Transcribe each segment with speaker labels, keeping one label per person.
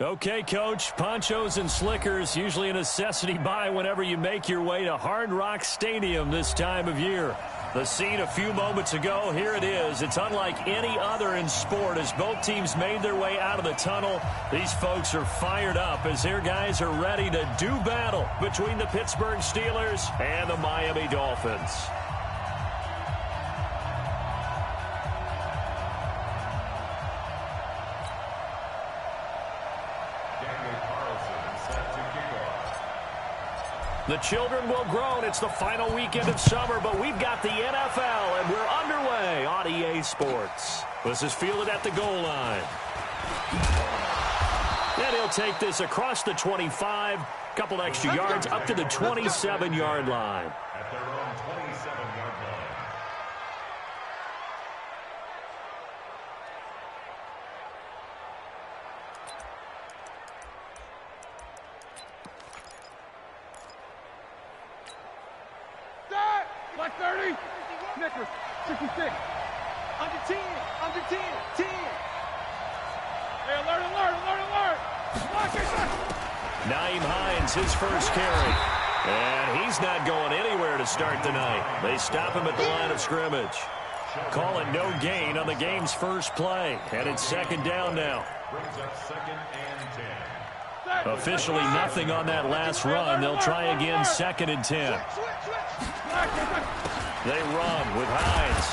Speaker 1: Okay, Coach, ponchos and slickers, usually a necessity buy whenever you make your way to Hard Rock Stadium this time of year. The scene a few moments ago, here it is. It's unlike any other in sport as both teams made their way out of the tunnel. These folks are fired up as their guys are ready to do battle between the Pittsburgh Steelers and the Miami Dolphins. The children will groan. It's the final weekend of summer, but we've got the NFL, and we're underway on EA Sports. This is fielded at the goal line. And he'll take this across the 25, couple extra yards up to the 27-yard line.
Speaker 2: At their own 27-yard line.
Speaker 3: Black 30, Snickers, 66, under 10, 10. Hey, alert.
Speaker 1: Naeem Hines, his first carry. And he's not going anywhere to start the night. They stop him at the line of scrimmage. Call it no gain on the game's first play. And it's second down now.
Speaker 2: Brings up 2nd and 10.
Speaker 1: Officially nothing on that last run. They'll try again 2nd and 10. They run with Hines.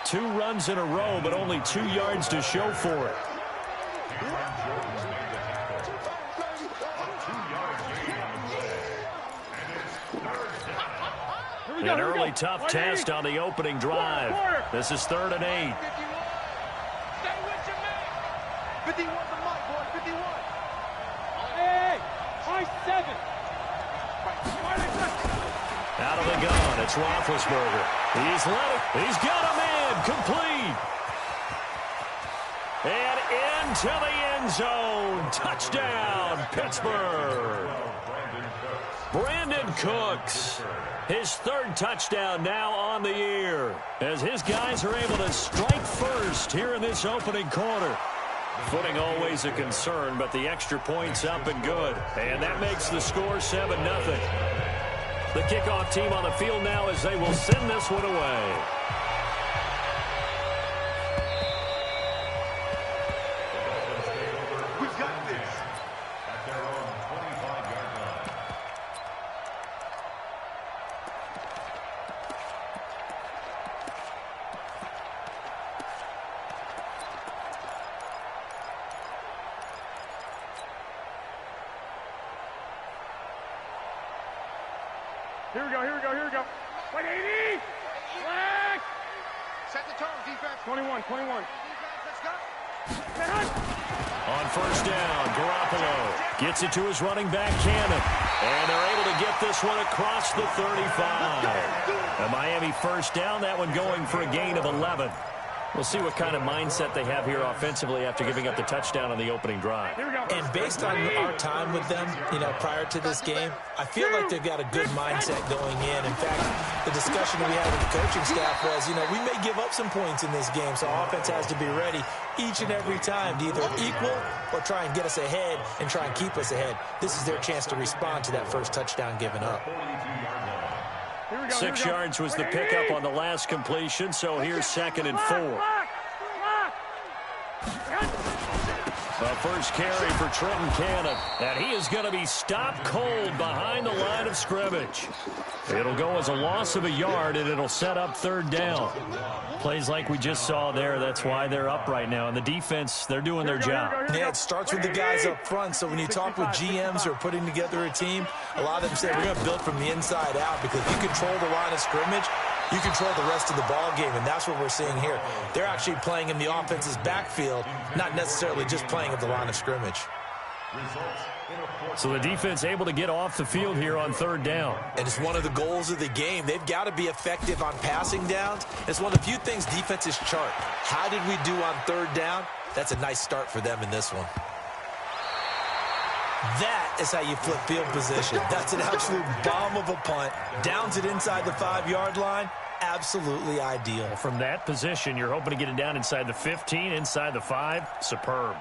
Speaker 1: 2 runs in a row, but only 2 yards to show for it. An early tough test on the opening drive. This is 3rd and 8.
Speaker 3: 51 the mic, boy, 51. Hey, high 7.
Speaker 1: Out of the gun, it's Roethlisberger. He's got a man, complete. And into the end zone. Touchdown, Pittsburgh. Brandon Cooks. His 3rd touchdown now on the year, as his guys are able to strike first here in this opening quarter. Footing always a concern, but the extra point's up and good. And that makes the score 7-0. The kickoff team on the field now as they will send this one away.
Speaker 2: We've got this at their own 25-yard line.
Speaker 3: Here we go. Like 80. Flag. Set the tone, defense. 21. Defense, let's go.
Speaker 1: On first down, Garoppolo gets it to his running back, Cannon. And they're able to get this one across the 35. A Miami first down, that one going for a gain of 11. We'll see what kind of mindset they have here offensively after giving up the touchdown on the opening drive.
Speaker 4: And based on our time with them, prior to this game, I feel like they've got a good mindset going in. In fact, the discussion we had with the coaching staff was, we may give up some points in this game, so offense has to be ready each and every time to either equal or try and get us ahead and try and keep us ahead. This is their chance to respond to that first touchdown given up.
Speaker 1: 6 yards was the pickup on the last completion, so here's 2nd and 4. The first carry for Trenton Cannon, and he is going to be stopped cold behind the line of scrimmage. It'll go as a loss of a yard, and it'll set up 3rd down. Plays like we just saw there, that's why they're up right now. And the defense, they're doing their job.
Speaker 4: Yeah, it starts with the guys up front, so when you talk with GMs who are putting together a team, a lot of them say we're going to build from the inside out, because if you control the line of scrimmage, you control the rest of the ball game, and that's what we're seeing here. They're actually playing in the offense's backfield, not necessarily just playing at the line of scrimmage.
Speaker 1: So the defense able to get off the field here on 3rd down.
Speaker 4: And it's one of the goals of the game. They've got to be effective on passing downs. It's one of the few things defenses chart. How did we do on 3rd down? That's a nice start for them in this one. That is how you flip field position. That's an absolute bomb of a punt. Downs it inside the 5-yard line, absolutely ideal.
Speaker 1: From that position, you're hoping to get it down inside the 15, inside the 5. Superb.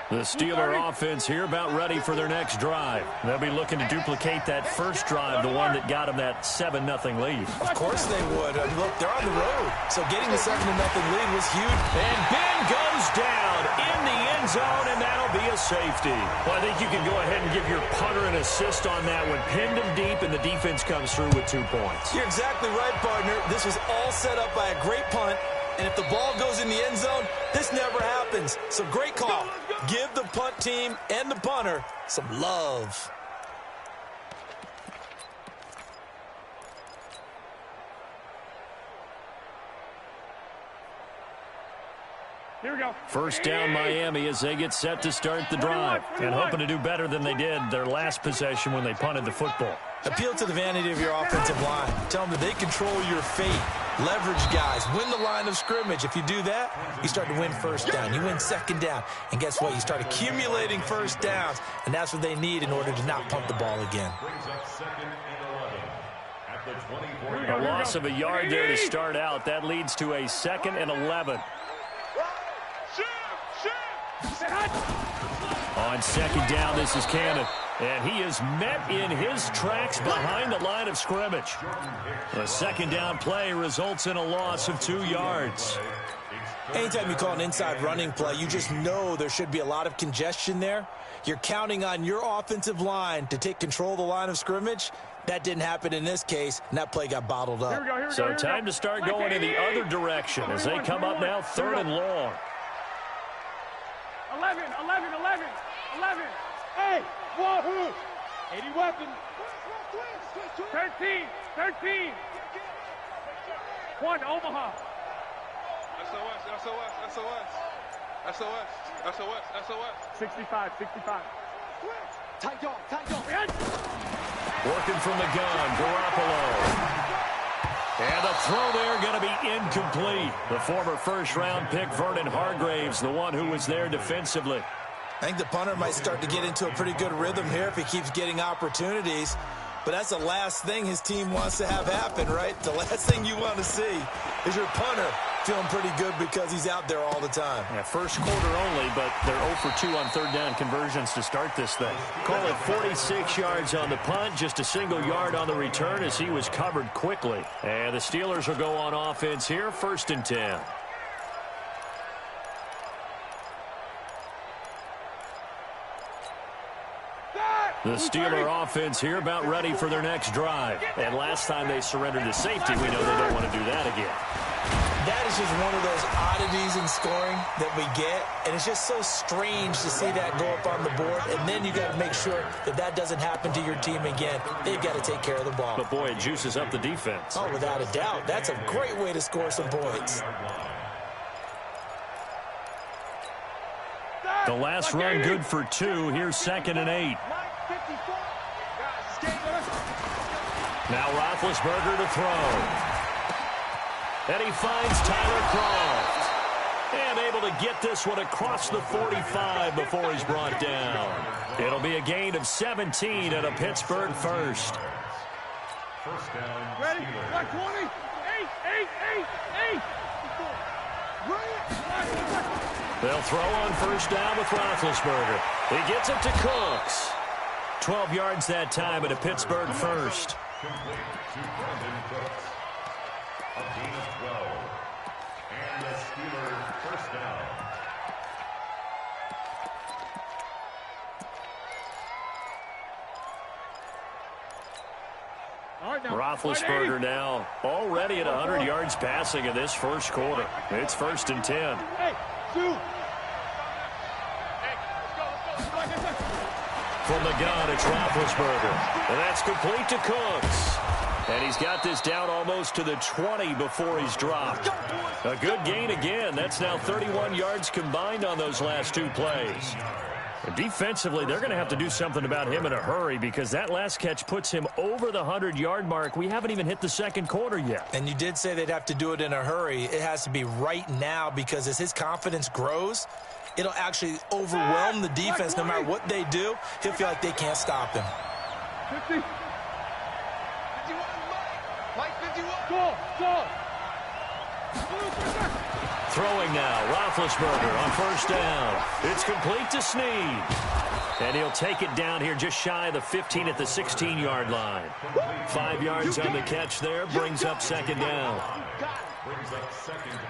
Speaker 1: The Steeler offense here about ready for their next drive. They'll be looking to duplicate that first drive, the one that got them that 7-0 lead.
Speaker 4: Of course they would. I mean, look, they're on the road, so getting the 7-0 lead was huge.
Speaker 1: And Ben goes down in the end zone, and that'll be a safety. Well, I think you can go ahead and give your punter an assist on that one. Pinned him deep, and the defense comes through with 2 points.
Speaker 4: You're exactly right, partner. This was all set up by a great punt. And if the ball goes in the end zone, this never happens. So great call. Give the punt team and the punter some love.
Speaker 3: Here we go.
Speaker 1: First down, Miami, as they get set to start the drive. And hoping to do better than they did their last possession when they punted the football.
Speaker 4: Appeal to the vanity of your offensive line. Tell them that they control your fate. Leverage guys. Win the line of scrimmage. If you do that, you start to win first down. You win second down. And guess what? You start accumulating first downs. And that's what they need in order to not punt the ball again.
Speaker 1: A loss of a yard there to start out. That leads to a 2nd and 11. On second down, this is Cannon. And he is met in his tracks behind the line of scrimmage. The second down play results in a loss of 2 yards.
Speaker 4: Anytime you call an inside running play, you just know there should be a lot of congestion there. You're counting on your offensive line to take control of the line of scrimmage. That didn't happen in this case, and that play got bottled up.
Speaker 1: So time to start going in the other direction as they come up now 3rd and long.
Speaker 3: 11. Hey, wahoo! 80 weapons. 13. 1, Omaha. SOS. 65. Tight dog.
Speaker 1: Working from the gun, Garoppolo. And the throw there going to be incomplete. The former first-round pick, Vernon Hargraves, the one who was there defensively.
Speaker 4: I think the punter might start to get into a pretty good rhythm here if he keeps getting opportunities. But that's the last thing his team wants to have happen, right? The last thing you want to see is your punter feeling pretty good because he's out there all the time.
Speaker 1: Yeah, first quarter only, but they're 0 for 2 on 3rd down conversions to start this thing. Call it 46 yards on the punt, just a single yard on the return as he was covered quickly. And the Steelers will go on offense here, 1st and 10. The Steeler offense here about ready for their next drive. And last time they surrendered to safety, we know they don't want to do that again.
Speaker 4: That is just one of those oddities in scoring that we get. And it's just so strange to see that go up on the board. And then you got to make sure that that doesn't happen to your team again. They've got to take care of the ball.
Speaker 1: But, boy, it juices up the defense.
Speaker 4: Oh, without a doubt. That's a great way to score some points.
Speaker 1: The last run good for 2. Here's 2nd and 8. Now Roethlisberger to throw. And he finds Tyler Kroft. And able to get this one across the 45 before he's brought down. It'll be a gain of 17 and a Pittsburgh first.
Speaker 2: First down.
Speaker 3: Ready? 120. 8.
Speaker 1: They'll throw on first down with Roethlisberger. He gets it to Cooks. 12 yards that time at a Pittsburgh first.
Speaker 2: Complete to Brandon Cooks. A gain of 12. And the Steelers first down.
Speaker 1: Roethlisberger now already at 100 yards passing in this first quarter. It's 1st and 10. From the gun, it's Roethlisberger. And that's complete to Cooks. And he's got this down almost to the 20 before he's dropped. A good gain again. That's now 31 yards combined on those last 2 plays. Defensively, they're going to have to do something about him in a hurry because that last catch puts him over the 100-yard mark. We haven't even hit the second quarter yet.
Speaker 4: And you did say they'd have to do it in a hurry. It has to be right now because as his confidence grows, it'll actually overwhelm the defense. No matter what they do, he'll feel like they can't stop him.
Speaker 3: 50. Go.
Speaker 1: Throwing now, Roethlisberger on first down. It's complete to Snead. And he'll take it down here just shy of the 15 at the 16-yard line. 5 yards on the catch there, brings up second down.
Speaker 2: Brings up second and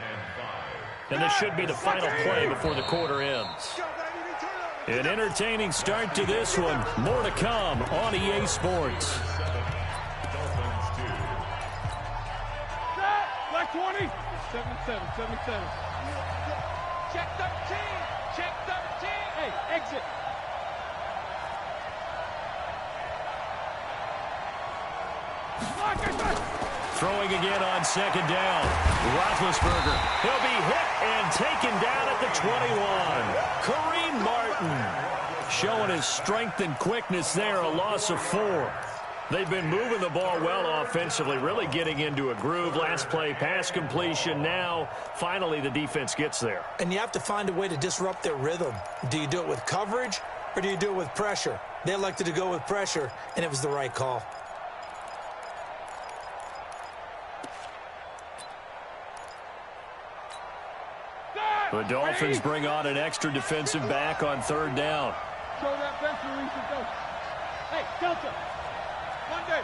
Speaker 2: 5.
Speaker 1: And this should be the final play before the quarter ends. An entertaining start to this one. More to come on EA Sports.
Speaker 3: Black 20. 77. Check 13. Check 13. Hey, exit.
Speaker 1: Throwing again on second down. Roethlisberger. He'll be hit and taken down at the 21. Kareem Martin showing his strength and quickness there. A loss of 4. They've been moving the ball well offensively, really getting into a groove. Last play, pass completion. Now, finally, the defense gets there.
Speaker 4: And you have to find a way to disrupt their rhythm. Do you do it with coverage or do you do it with pressure? They elected to go with pressure, and it was the right call.
Speaker 1: The Dolphins bring on an extra defensive back on third down.
Speaker 3: Show that bench release and go. Hey, Delta. Monday.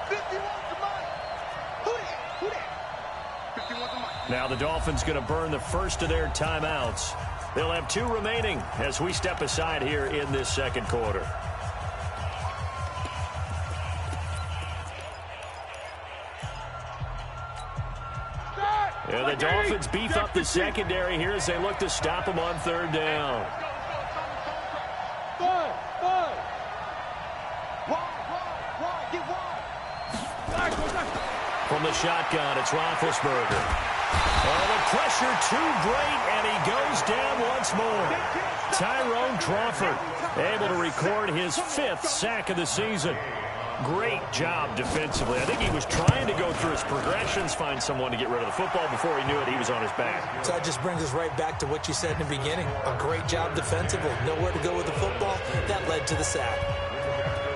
Speaker 3: 51 to mine. Who that? 51 to mine.
Speaker 1: Now the Dolphins going to burn the first of their timeouts. They'll have 2 remaining as we step aside here in this second quarter. And the Dolphins beef up the secondary here as they look to stop them on third down. From the shotgun, it's Roethlisberger. Oh, the pressure too great, and he goes down once more. Tyrone Crawford able to record his 5th sack of the season. Great job defensively. I think he was trying to go through his progressions, find someone to get rid of the football. Before he knew it, he was on his back.
Speaker 4: So that just brings us right back to what you said in the beginning. A great job defensively. Nowhere to go with the football. That led to the sack.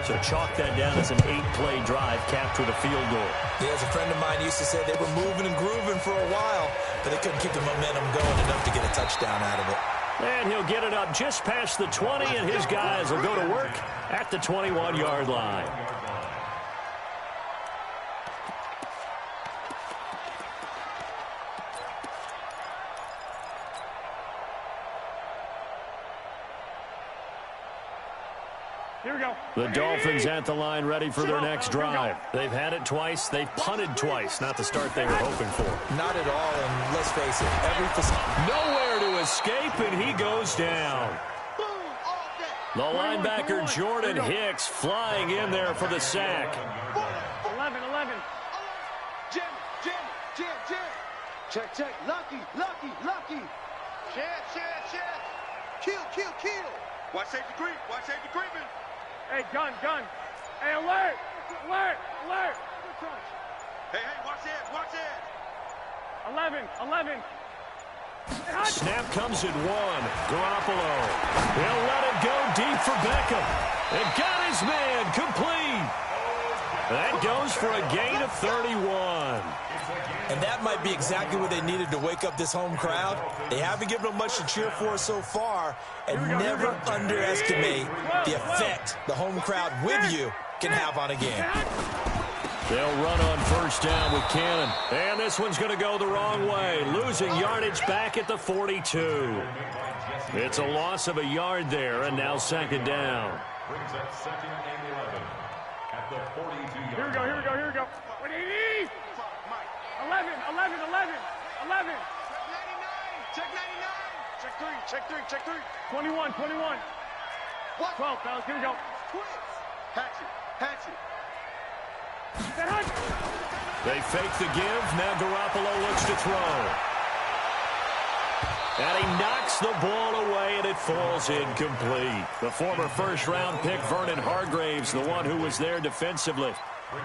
Speaker 1: So chalk that down as an 8-play drive, captured a field goal.
Speaker 4: Yeah, as a friend of mine used to say, they were moving and grooving for a while, but they couldn't keep the momentum going enough to get a touchdown out of it.
Speaker 1: And he'll get it up just past the 20, and his guys will go to work at the 21-yard line.
Speaker 3: Here we go.
Speaker 1: The Dolphins at the line, ready for their next drive. They've had it twice. They've punted twice. Not the start they were hoping for.
Speaker 4: Not at all, and let's face it,
Speaker 1: nowhere to escape, and he goes down. The linebacker, Jordan Hicks, flying in there for the sack.
Speaker 3: 11. Jim. Check. Lucky. Check. Kill. Watch safety creeping. Hey, gun. Hey, alert. Hey, watch it. 11.
Speaker 1: Snap comes at 1. Garoppolo. He'll let it go deep for Beckham. And got his man complete. That goes for a gain of 31.
Speaker 4: And that might be exactly what they needed to wake up this home crowd. They haven't given them much to cheer for so far. And never underestimate the effect the home crowd with you can have on a game.
Speaker 1: They'll run on first down with Cannon. And this one's going to go the wrong way. Losing yardage back at the 42. It's a loss of a yard there, and now second down.
Speaker 2: Brings up second and 11 at the 42-yard
Speaker 3: Here we go. 11. 99. Check 3. 21. 12, fellas. Here we go. Hatch it.
Speaker 1: They fake the give. Now Garoppolo looks to throw. And he knocks the ball away, and it falls incomplete. The former first-round pick, Vernon Hargraves, the one who was there defensively.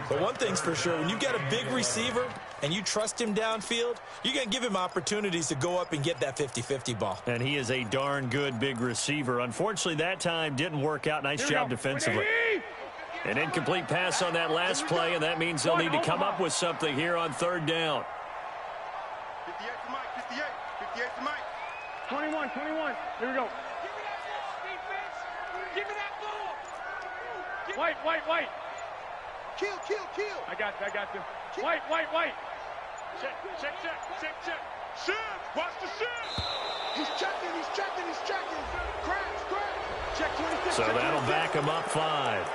Speaker 4: But one thing's for sure, when you get a big receiver and you trust him downfield, you're going to give him opportunities to go up and get that 50-50 ball.
Speaker 1: And he is a darn good big receiver. Unfortunately, that time didn't work out. Nice job defensively. An incomplete pass on that last play, and that means they'll need to come up with something here on third down.
Speaker 3: 58 to Mike, 58. 58 to Mike. 21, 21. Here we go. Give me that ball, defense. Give me that ball. White. Kill. I got you. White. Check. Shift. Watch the shift. He's checking. Crash. Check 26.
Speaker 1: So that'll back him up 5.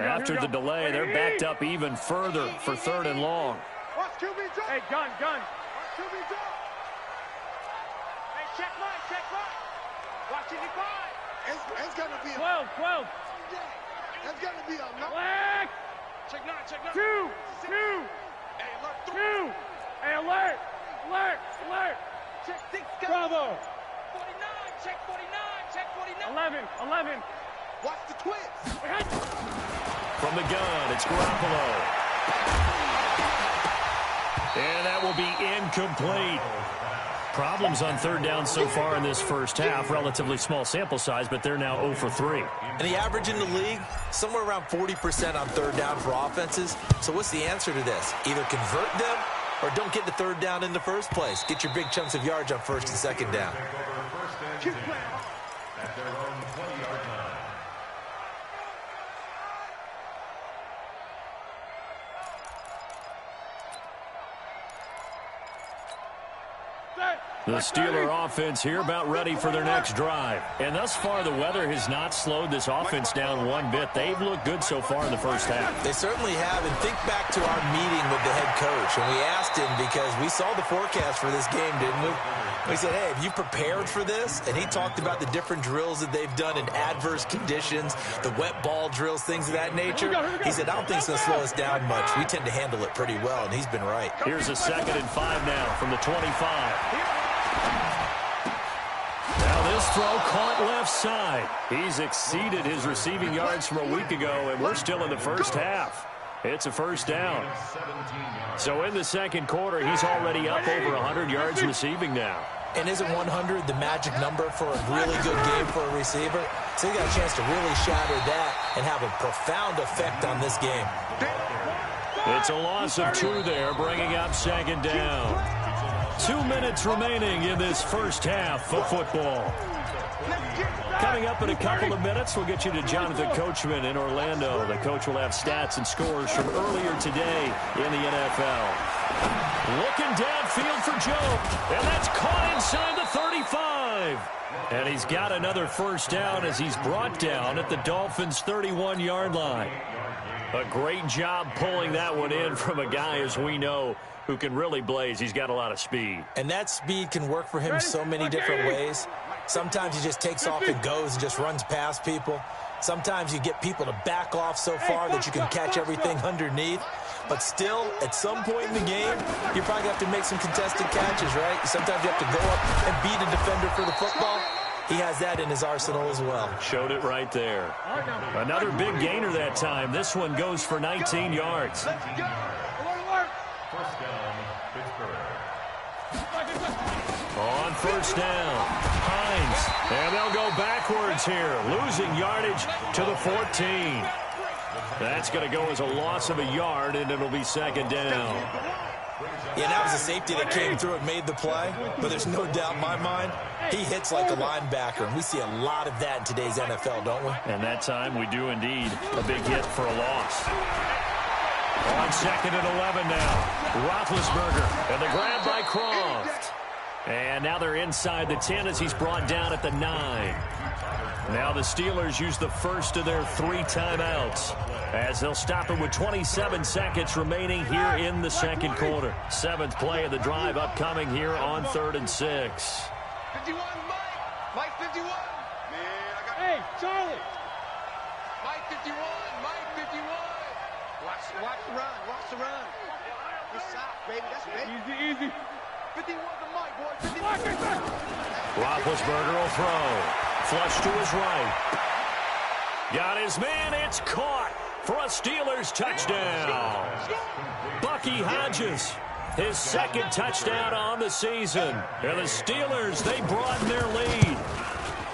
Speaker 1: After the delay, they're backed up even further for third and long.
Speaker 3: Watch QB drop. Hey, gun. Watch QB drop. Hey, check Mike. Watch it, 5. It's going to be a 12. That's going to be a flag. Check 9. 2. Hey, alert 3. Hey, alert. Check 6. Bravo. 49. Check 49. 11. Watch the twist.
Speaker 1: From the gun, it's Garoppolo. And that will be incomplete. Problems on third down so far in this first half. Relatively small sample size, but they're now 0 for 3.
Speaker 4: And the average in the league, somewhere around 40% on third down for offenses. So what's the answer to this? Either convert them or don't get to third down in the first place. Get your big chunks of yards on first and second down.
Speaker 2: At their own 20-yard line.
Speaker 1: The Steeler offense here about ready for their next drive. And thus far, the weather has not slowed this offense down one bit. They've looked good so far in the first half.
Speaker 4: They certainly have. And think back to our meeting with the head coach. And we asked him because we saw the forecast for this game, didn't we? We said, hey, have you prepared for this? And he talked about the different drills that they've done in adverse conditions, the wet ball drills, things of that nature. He said, I don't think it's going to slow us down much. We tend to handle it pretty well, and he's been right.
Speaker 1: Here's a 2nd and 5 now from the 25. Now this throw caught left side. He's exceeded his receiving yards from a week ago, and we're still in the first half. It's a first down. So in the second quarter, he's already up over 100 yards receiving now.
Speaker 4: And isn't 100 the magic number for a really good game for a receiver? So he got a chance to really shatter that and have a profound effect on this game.
Speaker 1: It's a loss of 2 there, bringing up second down. 2 minutes remaining in this first half of football. Coming up in a couple of minutes, we'll get you to Jonathan Coachman in Orlando. The coach will have stats and scores from earlier today in the NFL. Looking downfield for Joe, and that's caught inside the 35. And he's got another first down as he's brought down at the Dolphins' 31-yard line. A great job pulling that one in from a guy, as we know, who can really blaze. He's got a lot of speed.
Speaker 4: And that speed can work for him so many different ways. Sometimes he just takes off and goes and just runs past people. Sometimes you get people to back off so far that you can catch everything underneath. But still, at some point in the game, you probably have to make some contested catches, right? Sometimes you have to go up and beat a defender for the football. He has that in his arsenal as well.
Speaker 1: Showed it right there. Another big gainer that time. This one goes for 19 yards.
Speaker 2: First down, Pittsburgh.
Speaker 1: On first down, Hines. And they'll go backwards here, losing yardage to the 14. That's going to go as a loss of a yard, and it'll be second down.
Speaker 4: Yeah, that was a safety that came through and made the play, but there's no doubt in my mind, he hits like a linebacker, and we see a lot of that in today's NFL, don't we?
Speaker 1: And that time we do indeed. A big hit for a loss. On 2nd and 11 now, Roethlisberger, and the grab by Croft. And now they're inside the 10 as he's brought down at the 9. Now the Steelers use the first of their 3 timeouts as they'll stop it with 27 seconds remaining here in the second quarter. 7th play of the drive upcoming here on 3rd and 6.
Speaker 3: 51, Mike 51. Man, hey, Charlie. Mike 51, Mike 51. Watch the run. Good shot, baby. That's baby. Easy. 51 to Mike, boy. 51.
Speaker 1: Roethlisberger will throw. Flush to his right. Got his man. It's caught. for a Steelers touchdown. Bucky Hodges, his second touchdown on the season. And the Steelers, they broaden their lead.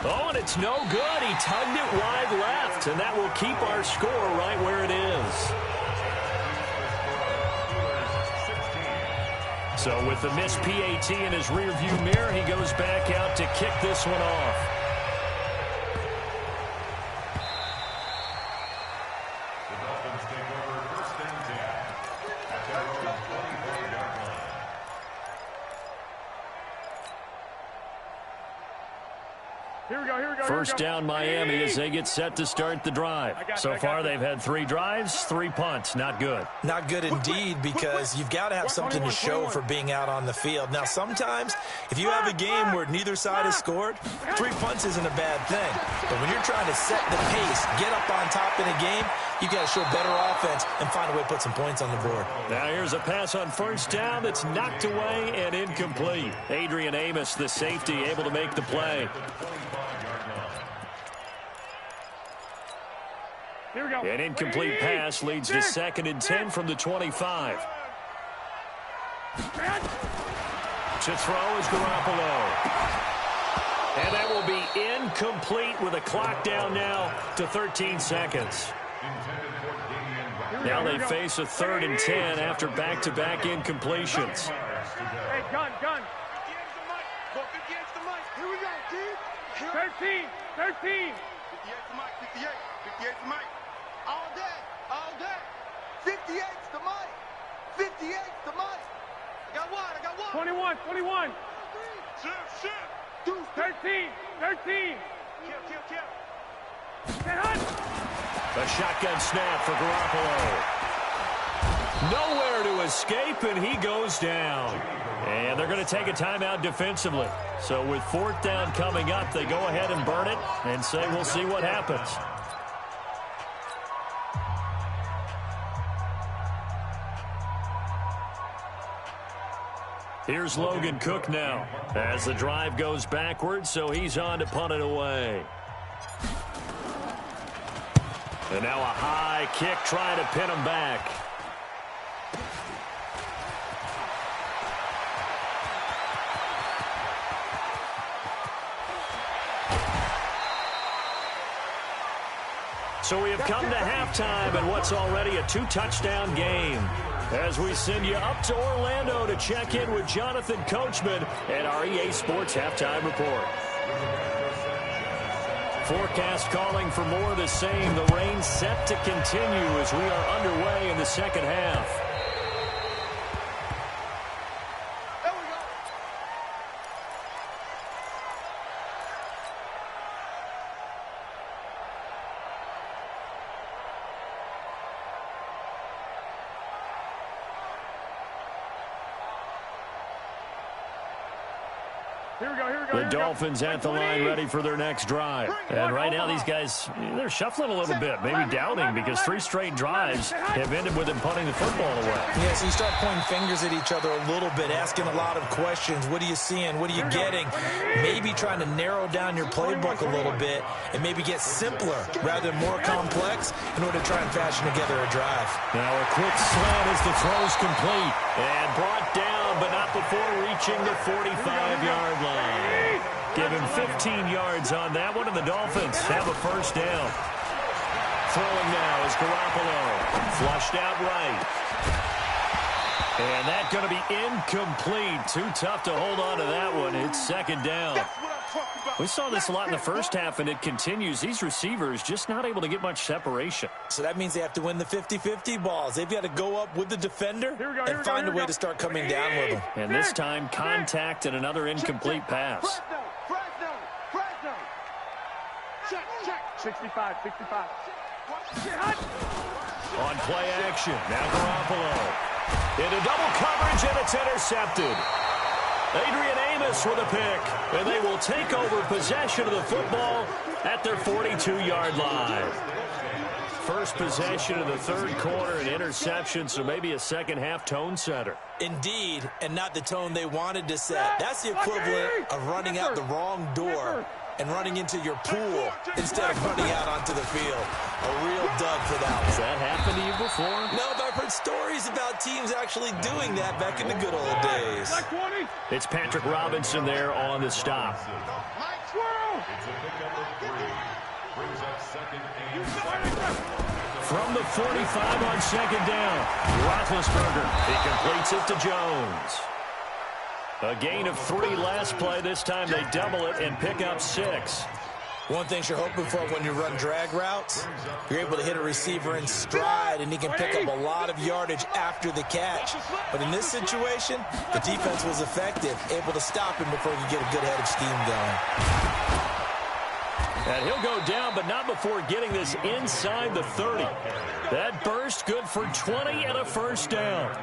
Speaker 1: Oh, and it's no good. He tugged it wide left, and that will keep our score right where it is. So with the missed PAT in his rearview mirror, he goes back out to kick this one off. First down Miami as they get set to start the drive. So far they've had 3 drives, 3 punts. Not good.
Speaker 4: Not good indeed, because you've got to have something to show for being out on the field. Now sometimes if you have a game where neither side has scored, 3 punts isn't a bad thing. But when you're trying to set the pace, get up on top in a game, you've got to show better offense and find a way to put some points on the board.
Speaker 1: Now here's a pass on first down that's knocked away and incomplete. Adrian Amos, the safety, able to make the play. An incomplete pass leads to 2nd and 10 from the 25. To throw is Garoppolo. And that will be incomplete with a clock down now to 13 seconds. Now they face a 3rd and 10 after back-to-back incompletions.
Speaker 3: Hey, gun. 58's the mic. Here we go, G. 13. 58's the mic. 58's the mic. All day. 58's the mic. 58's the mic. I got one. 21. Shit. 13. Kill. Get hot.
Speaker 1: A shotgun snap for Garoppolo. Nowhere to escape, and he goes down. And they're going to take a timeout defensively. So with 4th down coming up, they go ahead and burn it and say we'll see what happens. Here's Logan Cook now as the drive goes backwards, so he's on to punt it away. And now a high kick trying to pin him back. So we have come to halftime in what's already a 2-touchdown game. As we send you up to Orlando to check in with Jonathan Coachman at our EA Sports Halftime Report. Forecast calling for more of the same. The rain set to continue as we are underway in the second half. The Dolphins at the line ready for their next drive. And right now these guys, they're shuffling a little bit, maybe doubting, because 3 straight drives have ended with them punting the football away.
Speaker 4: Yeah, so you start pointing fingers at each other a little bit, asking a lot of questions. What are you seeing? What are you getting? Maybe trying to narrow down your playbook a little bit and maybe get simpler rather than more complex in order to try and fashion together a drive.
Speaker 1: Now a quick slant as the throw's complete and brought down, but not before reaching the 45-yard line. Give him 15 yards on that one, and the Dolphins have a first down. Throwing now is Garoppolo. Flushed out right. And that's going to be incomplete. Too tough to hold on to that one. It's 2nd down. We saw this a lot in the first half, and it continues. These receivers just not able to get much separation.
Speaker 4: So that means they have to win the 50-50 balls. They've got to go up with the defender and find a way to start coming down with them.
Speaker 1: And this time, contact and another incomplete pass.
Speaker 3: Check. 65.
Speaker 1: On play action, now Garoppolo. Into double coverage, and it's intercepted. Adrian Amos with a pick, and they will take over possession of the football at their 42-yard line. first possession of the third quarter, an interception, so maybe a second-half tone setter.
Speaker 4: Indeed, and not the tone they wanted to set. That's the equivalent of running out the wrong door and running into your pool instead of running out onto the field. A real dub for that one.
Speaker 1: Has that happened to you before?
Speaker 4: No, but I've heard stories about teams actually doing that back in the good old days.
Speaker 1: It's Patrick Robinson there on the stop. From the 45 on second down, Roethlisberger. He completes it to Jones. A gain of 3 last play. This time they double it and pick up 6.
Speaker 4: One thing you're hoping for when you run drag routes, you're able to hit a receiver in stride, and he can pick up a lot of yardage after the catch. But in this situation, the defense was effective, able to stop him before he could get a good head of steam going.
Speaker 1: And he'll go down, but not before getting this inside the 30. That burst good for 20 and a first down.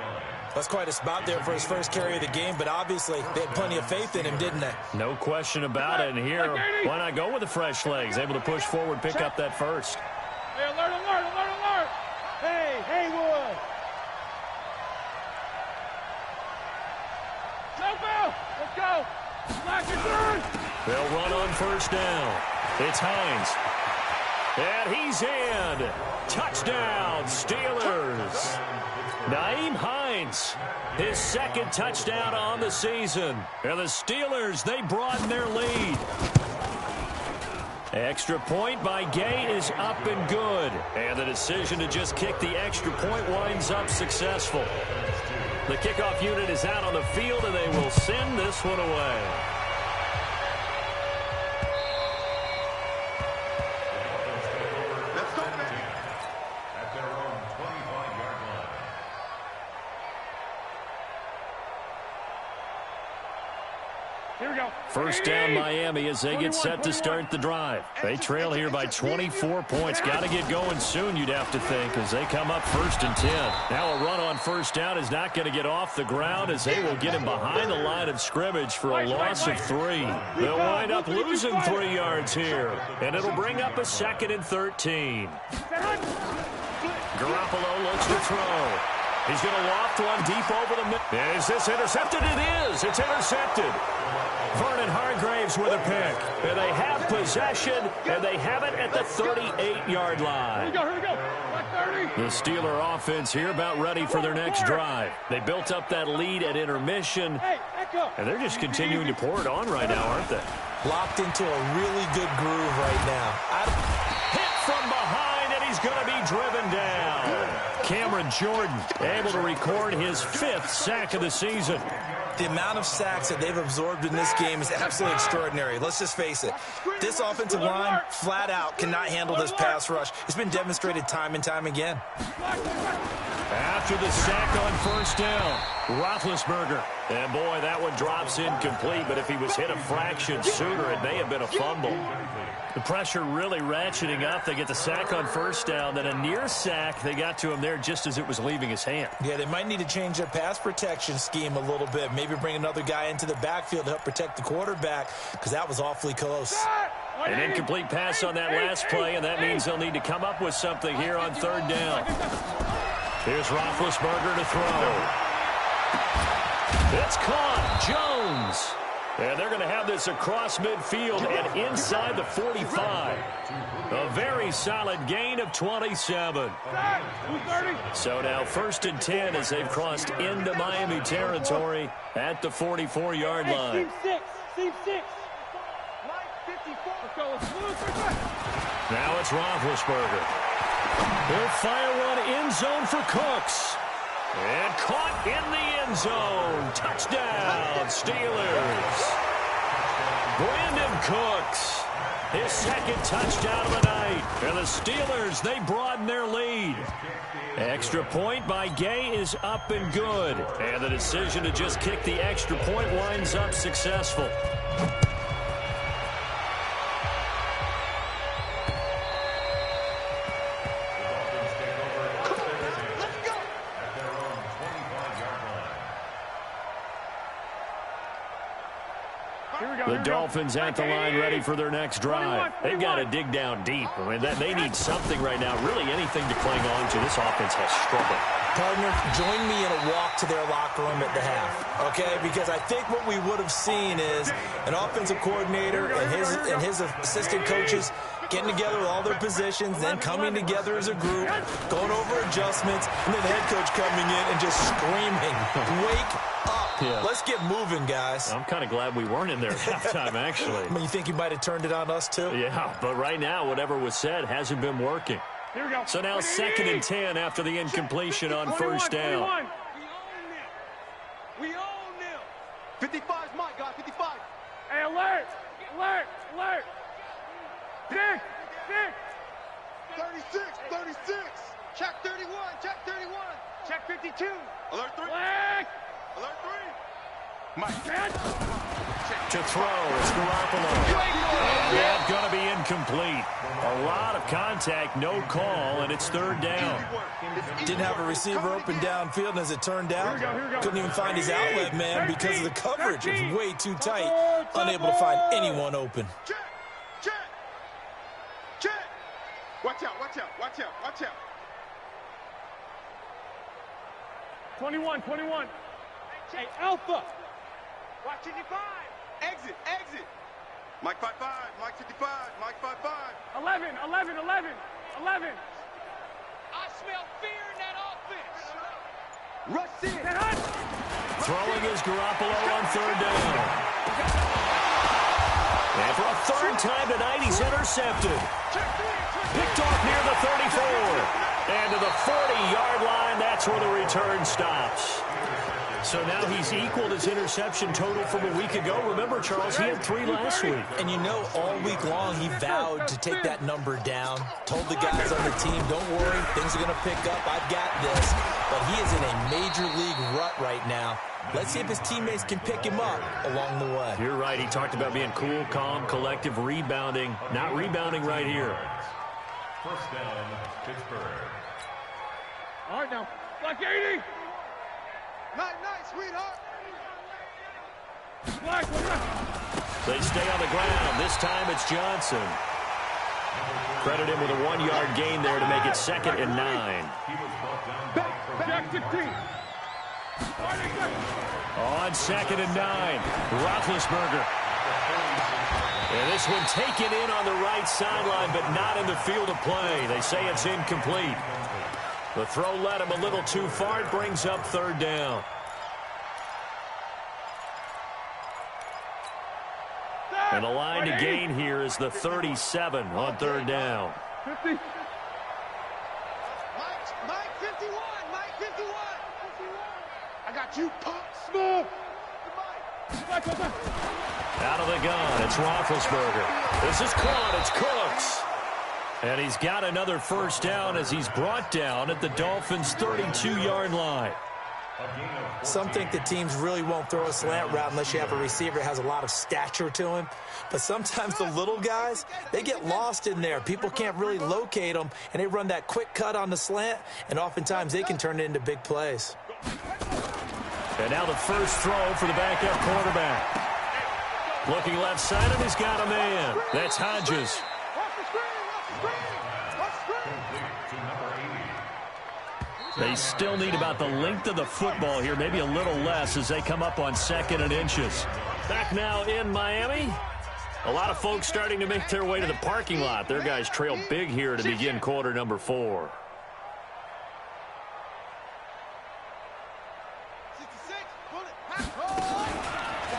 Speaker 4: That's quite a spot there for his first carry of the game, but obviously they had plenty of faith in him, didn't they?
Speaker 1: No question about it. And here, why not go with the fresh legs? Able to push forward, pick up that first.
Speaker 3: Hey, alert, alert, alert, alert. Hey, Haywood. No foul. Let's go. Slack your turn.
Speaker 1: They'll run on first down. It's Hines. And he's in. Touchdown, Steelers. Nyheim Hines, his second touchdown on the season. And the Steelers, they broaden their lead. Extra point by Gay is up and good. And the decision to just kick the extra point winds up successful. The kickoff unit is out on the field, and they will send this one away. First down Miami as they get set to start the drive. They trail here by 24 points. Got to get going soon, you'd have to think, as they come up 1st and 10. Now a run on first down is not going to get off the ground as they will get him behind the line of scrimmage for a loss of 3. They'll wind up losing 3 yards here, and it'll bring up a 2nd and 13. Garoppolo looks to throw. He's going to loft one deep over the middle. Is this intercepted? It is. It's intercepted. Vernon Hargraves with a pick. And they have possession, and they have it at the 38-yard line.
Speaker 3: Here we go.
Speaker 1: The Steeler offense here about ready for their next drive. They built up that lead at intermission, and they're just continuing to pour it on right now, aren't they?
Speaker 4: Locked into a really good groove right now.
Speaker 1: Hit from behind, and he's going to be driven down. Cameron Jordan able to record his 5th sack of the season.
Speaker 4: The amount of sacks that they've absorbed in this game is absolutely extraordinary. Let's just face it. This offensive line, flat out, cannot handle this pass rush. It's been demonstrated time and time again.
Speaker 1: After the sack on first down, Roethlisberger. And boy, that one drops incomplete, but if he was hit a fraction sooner, it may have been a fumble. The pressure really ratcheting up. They get the sack on first down, then a near sack. They got to him there just as it was leaving his hand.
Speaker 4: Yeah, they might need to change their pass protection scheme a little bit. Maybe bring another guy into the backfield to help protect the quarterback, because that was awfully close.
Speaker 1: An incomplete pass on that last play, and that means they'll need to come up with something here on third down. Here's Roethlisberger to throw. It's caught. Jones. And they're going to have this across midfield and inside the 45. A very solid gain of 27. So now 1st and 10 as they've crossed into Miami territory at the 44-yard line. Now it's Roethlisberger. He'll fire one end zone for Cooks. And caught in the end zone. Touchdown, Steelers. Brandon Cooks, his 2nd touchdown of the night. And the Steelers, they broaden their lead. Extra point by Gay is up and good. And the decision to just kick the extra point winds up successful. The Dolphins at the line ready for their next drive. They've got to dig down deep. I mean, they need something right now, really anything to cling on to. This offense has struggled.
Speaker 4: Partner, join me in a walk to their locker room at the half, okay? Because I think what we would have seen is an offensive coordinator and his assistant coaches getting together with all their positions, then coming together as a group, going over adjustments, and then the head coach coming in and just screaming, wake up. Yeah. Let's get moving, guys.
Speaker 1: I'm kind of glad we weren't in there at halftime, actually.
Speaker 4: I mean, you think he might have turned it on us, too?
Speaker 1: Yeah, but right now, whatever was said hasn't been working.
Speaker 3: Here we go.
Speaker 1: So now 2nd and 10 after the incompletion on first down.
Speaker 3: 21. We own them. 55's Mike, guys, 55. Hey, alert! Alert! Alert! 36. Check 31. Check 31. Check 52. Alert 3. Alert 3. Mike.
Speaker 1: To throw, it's Garoppolo. And that's going to be incomplete. A lot of contact, no call, and it's 3rd down.
Speaker 4: Didn't have a receiver open downfield, and as it turned out, couldn't even find his outlet man because of the coverage. It was way too tight, unable to find anyone open.
Speaker 3: Check. Watch out. 21. Hey, Alpha. Watch 55. Exit. Mike 55. Mike 55. Mike 55. 11. I smell fear in that offense. Rush in.
Speaker 1: Throwing is Garoppolo on 3rd down. And for a 3rd time tonight, he's intercepted. Picked off near the 34. And to the 40-yard line, that's where the return stops. So now he's equaled his interception total from a week ago. Remember, Charles, he had 3 last week.
Speaker 4: And you know, all week long, he vowed to take that number down. Told the guys on the team, don't worry, things are going to pick up. I've got this. But he is in a major league rut right now. Let's see if his teammates can pick him up along the way.
Speaker 1: You're right. He talked about being cool, calm, collective, rebounding. Not rebounding right here.
Speaker 2: First down, Pittsburgh.
Speaker 3: All right, now. Black 80. Night, sweetheart. Black.
Speaker 1: They stay on the ground. This time it's Johnson. Credit him with a 1-yard gain there to make it 2nd and 9.
Speaker 3: Back 15.
Speaker 1: On 2nd and 9, Roethlisberger. And this one taken in on the right sideline, but not in the field of play. They say it's incomplete. The throw led him a little too far. It brings up 3rd down. And the line to gain here is the 37 on 3rd down.
Speaker 3: 50. Mike 51. I got you, punk. Smooth.
Speaker 1: Out of the gun, it's Roethlisberger. This is caught, it's Cooks. And he's got another 1st down as he's brought down at the Dolphins' 32-yard line.
Speaker 4: Some think that teams really won't throw a slant route unless you have a receiver that has a lot of stature to him. But sometimes the little guys, they get lost in there. People can't really locate them, and they run that quick cut on the slant, and oftentimes they can turn it into big plays.
Speaker 1: And now the first throw for the backup quarterback. Looking left side, and he's got a man. That's Hodges. They still need about the length of the football here, maybe a little less as they come up on 2nd and inches. Back now in Miami. A lot of folks starting to make their way to the parking lot. Their guys trail big here to begin quarter number 4.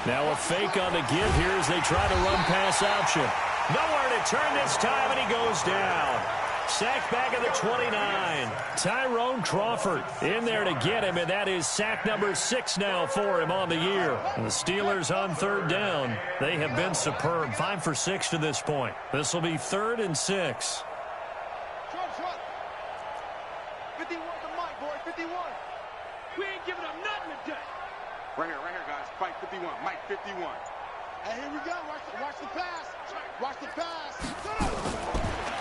Speaker 1: Now a fake on the give here as they try to run pass option. Nowhere to turn this time, and he goes down. Sack back at the 29. Tyrone Crawford in there to get him, and that is sack number 6 now for him on the year. And the Steelers on 3rd down. They have been superb. 5 for 6 to this point. This will be 3rd and 6.
Speaker 3: 51 to Mike, boy, 51. We ain't giving up nothing today. Right here, guys. Fight 51. Mike 51. Hey, here we go. Watch the pass. Watch the pass.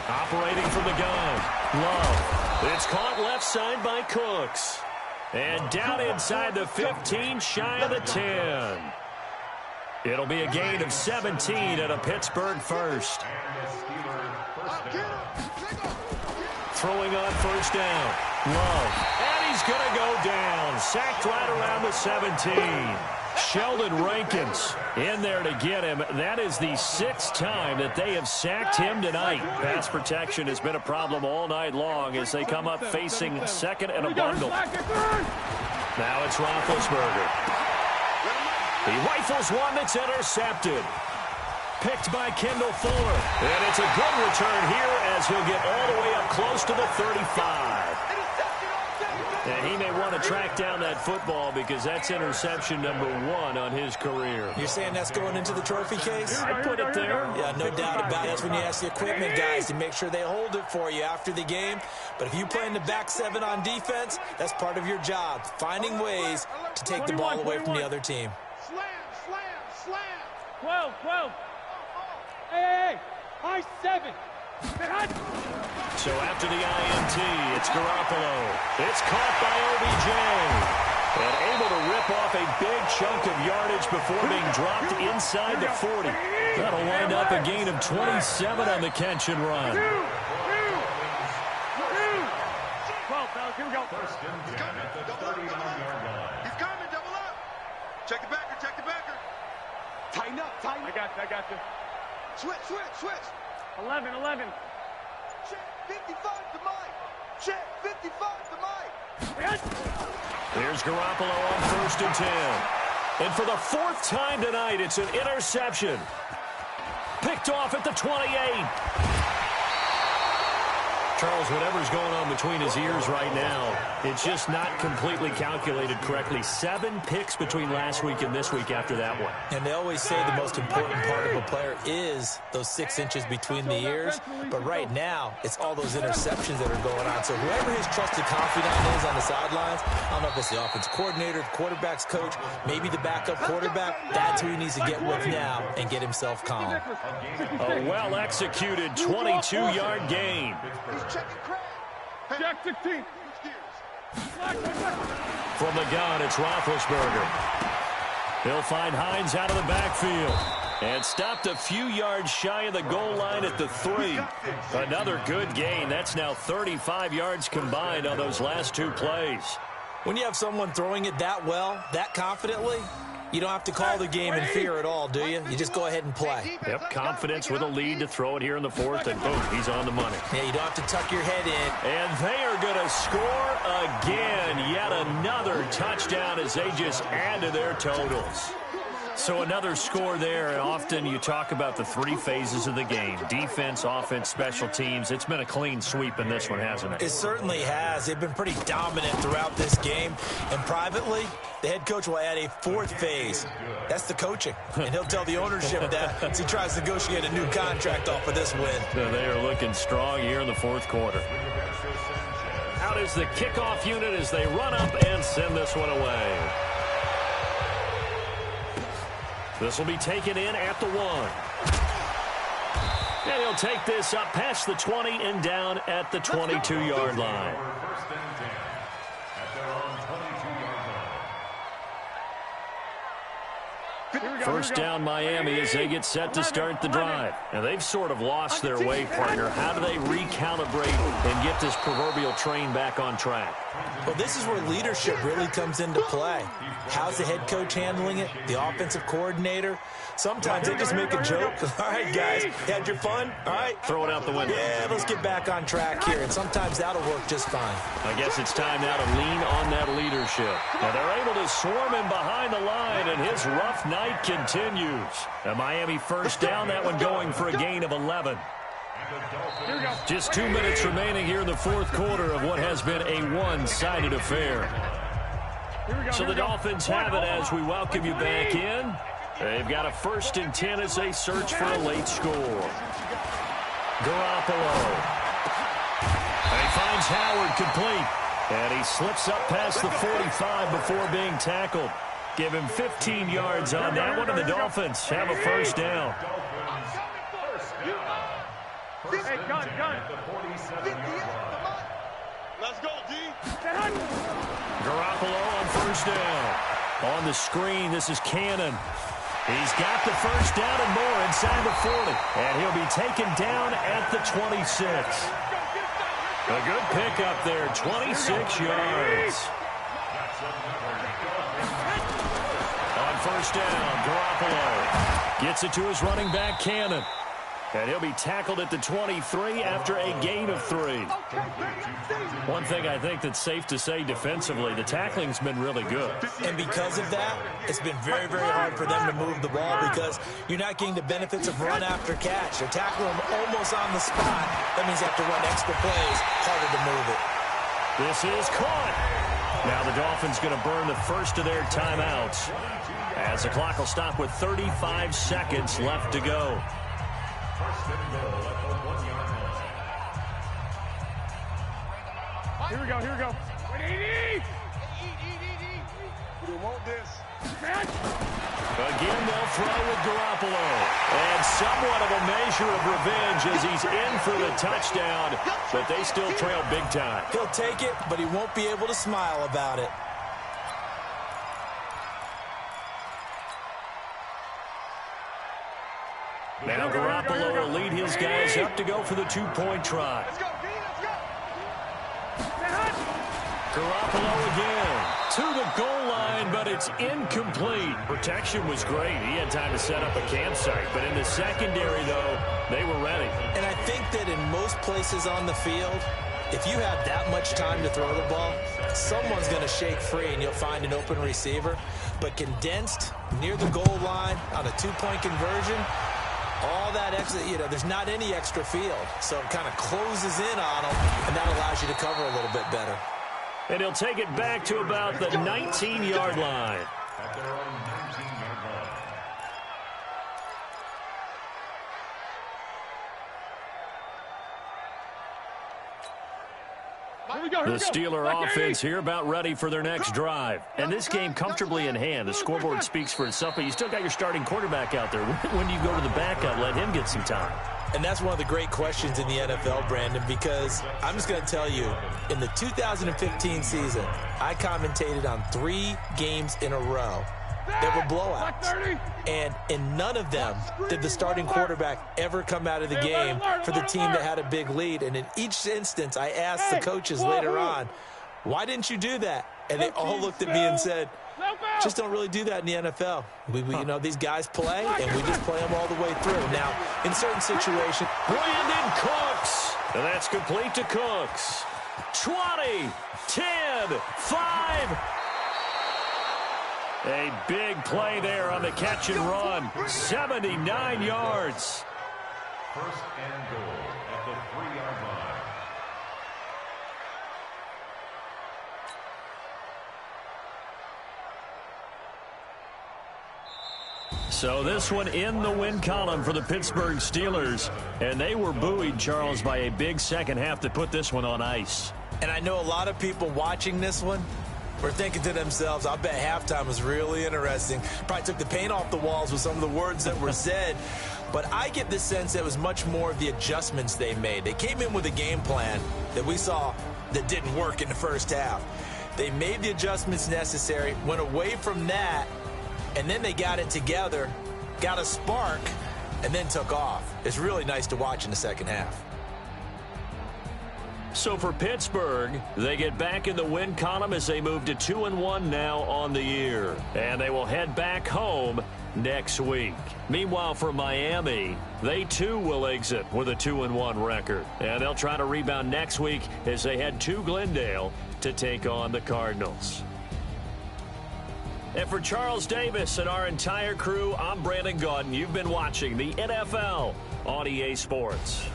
Speaker 1: Operating from the gun. Love. It's caught left side by Cooks. And down inside the 15, shy of the 10. It'll be a gain of 17 and a Pittsburgh first. Throwing on first down. Love. And he's going to go down. Sacked right around the 17. Sheldon Rankins in there to get him. That is the 6th time that they have sacked him tonight. Pass protection has been a problem all night long as they come up facing second and a bundle. Now it's Roethlisberger. He rifles one that's intercepted. Picked by Kendall Fuller. And it's a good return here as he'll get all the way up close to the 35. And he may want to track down that football because that's interception number 1 on his career.
Speaker 4: You're saying that's going into the trophy case?
Speaker 1: I put it there.
Speaker 4: Yeah, no doubt about it. That's when you ask the equipment guys to make sure they hold it for you after the game. But if you play in the back 7 on defense, that's part of your job, finding ways to take the ball away from the other team.
Speaker 3: Slam, slam, slam. 12. Hey, high 7.
Speaker 1: So after the INT, it's Garoppolo. It's caught by OBJ. And able to rip off a big chunk of yardage before being dropped inside the 40. That'll wind up a gain of 27 on the catch and run.
Speaker 3: 12, fellas, here we go.
Speaker 2: First and 10 at the 39-yard line.
Speaker 3: He's coming, double up. Check the backer, check the backer. Tighten up. I got you. Switch. 11. Check 55 to Mike. Check 55 to Mike.
Speaker 1: Here's Garoppolo on first and 10. And for the 4th time tonight, it's an interception. Picked off at the 28. Charles, whatever's going on between his ears right now, it's just not completely calculated correctly. 7 picks between last week and this week after that one.
Speaker 4: And they always say the most important part of a player is those 6 inches between the ears. But right now, it's all those interceptions that are going on. So whoever his trusted confidant is on the sidelines, I don't know if it's the offense coordinator, the quarterback's coach, maybe the backup quarterback, that's who he needs to get with now and get himself calm.
Speaker 1: A well-executed 22-yard gain.
Speaker 3: Jack 16.
Speaker 1: From the gun, it's Roethlisberger. He'll find Hines out of the backfield. And stopped a few yards shy of the goal line at the 3. Another good gain. That's now 35 yards combined on those last 2 plays.
Speaker 4: When you have someone throwing it that well, that confidently, you don't have to call the game in fear at all, do you? You just go ahead and play.
Speaker 1: Yep, confidence with a lead to throw it here in the 4th, and boom, he's on the money.
Speaker 4: Yeah, you don't have to tuck your head in.
Speaker 1: And they are going to score again. Yet another touchdown as they just add to their totals. So another score there, and often you talk about the 3 phases of the game. Defense, offense, special teams. It's been a clean sweep in this one, hasn't it?
Speaker 4: It certainly has. They've been pretty dominant throughout this game. And privately, the head coach will add a 4th phase. That's the coaching. And he'll tell the ownership that as he tries to negotiate a new contract off of this win.
Speaker 1: They are looking strong here in the 4th quarter. Out is the kickoff unit as they run up and send this one away. This will be taken in at the 1. And he'll take this up past the 20 and down at the 22-yard line.
Speaker 2: First and 10 at their own 22-yard line.
Speaker 1: First down Miami as they get set to start the drive. And they've sort of lost their way, partner. How do they recalibrate and get this proverbial train back on track?
Speaker 4: Well, this is where leadership really comes into play. How's the head coach handling it? The offensive coordinator? Sometimes they just make a joke. All right, guys, you had your fun? All right.
Speaker 1: Throw it out the window.
Speaker 4: Yeah, let's get back on track here. And sometimes that'll work just fine.
Speaker 1: I guess it's time now to lean on that leadership. Now they're able to swarm him behind the line, and his rough night continues. A Miami first down, that one going for a gain of 11. Just 2 minutes remaining here in the 4th quarter of what has been a one-sided affair. So the Dolphins have it as we welcome you back in. They've got a 1st and 10 as they search for a late score. Garoppolo. And he finds Howard complete. And he slips up past the 45 before being tackled. Give him 15 yards on that one, and the Dolphins have a first down.
Speaker 3: Hey, gun. Let's go, D.
Speaker 1: Garoppolo on first down. On the screen, this is Cannon. He's got the first down and more inside the 40. And he'll be taken down at the 26. A good pickup there, 26 yards. On first down, Garoppolo gets it to his running back, Cannon. And he'll be tackled at the 23 after a gain of 3. One thing I think that's safe to say defensively, the tackling's been really good.
Speaker 4: And because of that, it's been very, very hard for them to move the ball because you're not getting the benefits of run after catch. They're tackling them almost on the spot. That means you have to run extra plays, harder to move it.
Speaker 1: This is caught. Now the Dolphins going to burn the first of their timeouts as the clock will stop with 35 seconds left to go.
Speaker 3: Here we go, here we go. We want this.
Speaker 1: Again, they'll throw with Garoppolo. And somewhat of a measure of revenge as he's in for the touchdown, but they still trail big time.
Speaker 4: He'll take it, but he won't be able to smile about it.
Speaker 1: Now Garoppolo will lead his guys up to go for the two-point try.
Speaker 3: Let's go, D, let's go.
Speaker 1: Garoppolo again to the goal line, but it's incomplete. Protection was great. He had time to set up a campsite, but in the secondary, though, they were ready.
Speaker 4: And I think that in most places on the field, if you have that much time to throw the ball, someone's going to shake free and you'll find an open receiver. But condensed near the goal line on a two-point conversion, all that extra, there's not any extra field. So it kind of closes in on them, and that allows you to cover a little bit better.
Speaker 1: And he'll take it back to about the 19-yard line.
Speaker 2: At their own 19-yard line.
Speaker 1: The Steeler offense here about ready for their next drive. And this game comfortably in hand. The scoreboard speaks for itself, but you still got your starting quarterback out there. When do you go to the backup? Let him get some time.
Speaker 4: And that's one of the great questions in the NFL, Brandon, because I'm just going to tell you, in the 2015 season, I commentated on 3 games in a row that were blowouts. And in none of them did the starting quarterback ever come out of the game for the team that had a big lead. And in each instance, I asked the coaches later on, why didn't you do that? And they all looked at me and said, just don't really do that in the NFL. These guys play, and we just play them all the way through. Now, in certain situations,
Speaker 1: Brandon Cooks. And that's complete to Cooks. 20, 10, 5. A big play there on the catch and run. 79 yards.
Speaker 2: First and goal at the 3-yard line.
Speaker 1: So this one in the win column for the Pittsburgh Steelers. And they were buoyed, Charles, by a big second half to put this one on ice.
Speaker 4: And I know a lot of people watching this one were thinking to themselves, I bet halftime was really interesting. Probably took the paint off the walls with some of the words that were said. But I get the sense that it was much more of the adjustments they made. They came in with a game plan that we saw that didn't work in the first half. They made the adjustments necessary, went away from that, and then they got it together, got a spark, and then took off. It's really nice to watch in the second half.
Speaker 1: So for Pittsburgh, they get back in the win column as they move to 2-1 now on the year. And they will head back home next week. Meanwhile, for Miami, they too will exit with a 2-1 record. And they'll try to rebound next week as they head to Glendale to take on the Cardinals. And for Charles Davis and our entire crew, I'm Brandon Gaudin. You've been watching the NFL on EA Sports.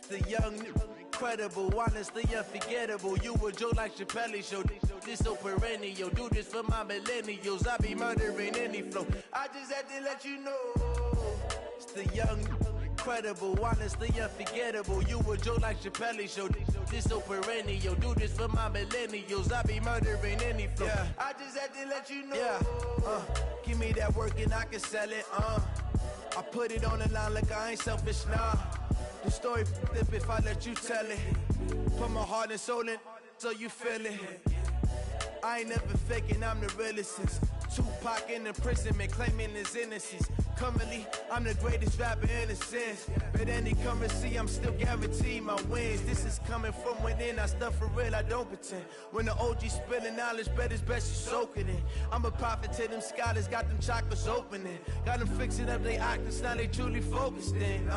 Speaker 5: The young, incredible, honestly unforgettable. You a joke like Chappelle Show. This so perennial. Do this for my millennials. I be murdering any flow. I just had to let you know. It's the young, incredible, honestly unforgettable. You a joke like Chappelle Show. This so perennial. Do this for my millennials. I be murdering any flow. Yeah. I just had to let you know. Yeah. Give me that work and I can sell it. I put it on the line like I ain't selfish, nah. The story flip if I let you tell it. Put my heart and soul in so you feel it. I ain't never faking, I'm the realest since Tupac in imprisonment, claiming his innocence. Currently, I'm the greatest rapper in a sense. But any currency, I'm still guaranteed my wins. This is coming from within, I stuff for real, I don't pretend. When the OG spilling knowledge, bet it's best you soak it in. I'm a prophet to them scholars, got them chakras opening. Got them fixing up they octaves, now they truly focused in.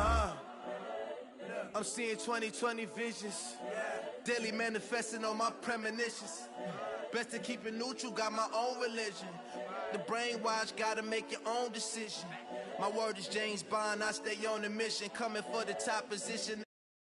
Speaker 5: I'm seeing 2020 visions, daily manifesting on my premonitions. Best to keep it neutral, got my own religion. The brainwash, gotta make your own decision. My word is James Bond, I stay on the mission, coming for the top position.